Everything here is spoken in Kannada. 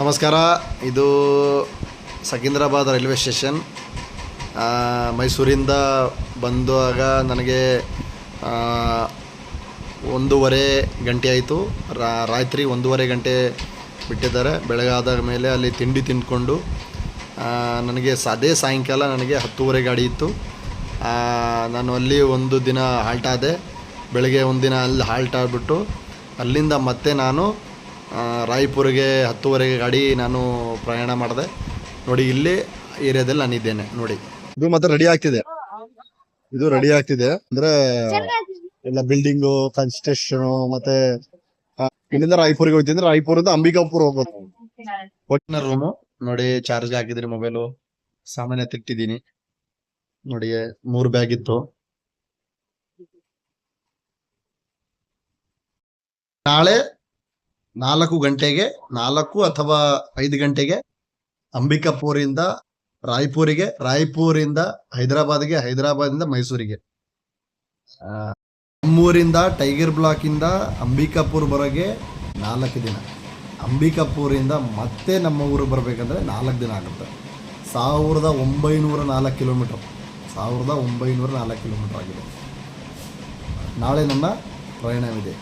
ನಮಸ್ಕಾರ. ಇದು ಸೆಕೆಂದ್ರಾಬಾದ್ ರೈಲ್ವೆ ಸ್ಟೇಷನ್. ಮೈಸೂರಿಂದ ಬಂದಾಗ ನನಗೆ 1:30 ಗಂಟೆ ಆಯಿತು. ರಾತ್ರಿ 1:30 ಗಂಟೆ ಬಿಟ್ಟಿದ್ದಾರೆ. ಬೆಳಗಾದ ಮೇಲೆ ಅಲ್ಲಿ ತಿಂಡಿ ತಿಂದ್ಕೊಂಡು ನನಗೆ ಅದೇ ಸಾಯಂಕಾಲ ನನಗೆ 10:30 ಗಾಡಿ ಇತ್ತು. ನಾನು ಅಲ್ಲಿ ಒಂದು ದಿನ ಹಾಲ್ಟ್ ಆದೆ. ಬೆಳಗ್ಗೆ ಒಂದು ದಿನ ಅಲ್ಲಿ ಹಾಲ್ಟ್ ಆಗಿಬಿಟ್ಟು ಅಲ್ಲಿಂದ ಮತ್ತೆ ನಾನು ರಾಯ್ಪುರ್ಗೆ 10:30 ಗಾಡಿ ನಾನು ಪ್ರಯಾಣ ಮಾಡಿದೆ. ನೋಡಿ, ಇಲ್ಲಿ ಏರಿಯಾದಲ್ಲಿ ನಾನಿದ್ದೇನೆ. ನೋಡಿ, ಇದು ಮತ್ತೆ ರೆಡಿ ಆಗ್ತಿದೆ. ಅಂದ್ರೆ ಎಲ್ಲ ಬಿಲ್ಡಿಂಗು, ಕನ್ಸ್ಟ್ರಕ್ಷನ್. ಮತ್ತೆ ಇಲ್ಲಿಂದ ರಾಯ್ಪುರ್ಗೆ ಹೋಗ್ತಿದ್ರೆ ರಾಯ್ಪುರಿಂದ ಅಂಬಿಕಾಪುರ ಹೋಗೋದು. ಒಟ್ಟಿನ ರೂಮು ನೋಡಿ, ಚಾರ್ಜ್ ಹಾಕಿದ್ರಿ ಮೊಬೈಲು, ಸಾಮಾನ್ಯ ತಿಟ್ಟಿದ್ದೀನಿ. ನೋಡಿ, 3 ಬ್ಯಾಗ್ ಇತ್ತು. ನಾಳೆ 4 ಗಂಟೆಗೆ, 4 ಅಥವಾ 5 ಗಂಟೆಗೆ ಅಂಬಿಕಾಪುರಿಂದ ರಾಯ್ಪುರಿಗೆ, ರಾಯ್ಪುರಿಂದ ಹೈದರಾಬಾದ್ಗೆ, ಹೈದರಾಬಾದಿಂದ ಮೈಸೂರಿಗೆ, ನಮ್ಮೂರಿಂದ ಟೈಗರ್ ಬ್ಲಾಕ್ ಇಂದ ಅಂಬಿಕಾಪುರ್ ಬರೋಗೆ 4 ದಿನ. ಅಂಬಿಕಾಪುರಿಂದ ಮತ್ತೆ ನಮ್ಮ ಊರಿಗೆ ಬರಬೇಕಂದ್ರೆ 4 ದಿನ ಆಗುತ್ತೆ. 1904 ಕಿಲೋಮೀಟರ್, 1904 ಕಿಲೋಮೀಟರ್ ಆಗಿದೆ. ನಾಳೆ ನನ್ನ ಪ್ರಯಾಣವಿದೆ.